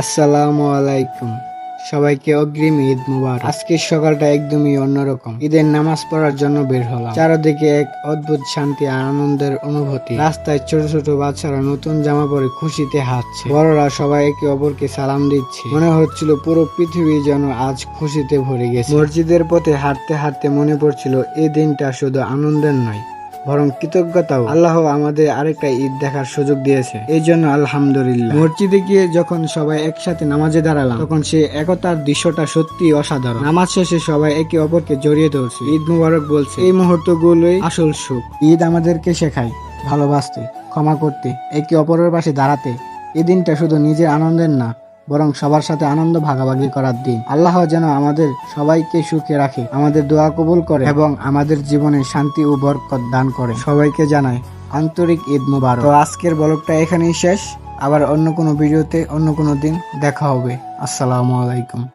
আসসালামু আলাইকুম। সবাইকে অগ্রিম ঈদ মুবারক। আজকের সকালটা একদমই অন্যরকম। ঈদের নামাজ পড়ার জন্য বের হলাম। চারদিকে এক অদ্ভুত শান্তি আর আনন্দের অনুভূতি। রাস্তায় ছোট ছোট বাচ্চারা নতুন জামা পরে খুশিতে হাঁটছে, বড়রা সবাই একে অপরকে সালাম দিচ্ছে। মনে হচ্ছিল পুরো পৃথিবী যেন আজ খুশিতে ভরে গেছে। মসজিদের পথে হাঁটতে হাঁটতে মনে পড়ছিল এই দিনটা শুধু আনন্দের নয়, বরং কৃতজ্ঞতাও। আল্লাহ আমাদের আরেকটা ঈদ দেখার সুযোগ দিয়েছে, এই জন্য আলহামদুলিল্লাহ। মসজিদে গিয়ে যখন সবাই একসাথে নামাজে দাঁড়ালাম, তখন সে একতার দৃশ্যটা সত্যি অসাধারণ। নামাজ শেষে সবাই একে অপরকে জড়িয়ে ধরছে, ঈদ মুবারক বলছে। এই মুহূর্তগুলোই আসল সুখ। ঈদ আমাদেরকে শেখায় ভালোবাসতে, ক্ষমা করতে, একে অপরের পাশে দাঁড়াতে। এই দিনটা শুধু নিজের আনন্দের না, বরং সবার সাথে আনন্দ ভাগাভাগি করার দিন। আল্লাহ যেন আমাদের সবাইকে সুখে রাখে, আমাদের দোয়া কবুল করে এবং আমাদের জীবনে শান্তি ও বরকত দান করে। সবাইকে জানাই আন্তরিক ঈদ মুবারক। তো আজকের ব্লগটা এখানেই শেষ। আবার অন্য কোনো ভিডিওতে অন্য কোনো দিন দেখা হবে। আসসালামু আলাইকুম।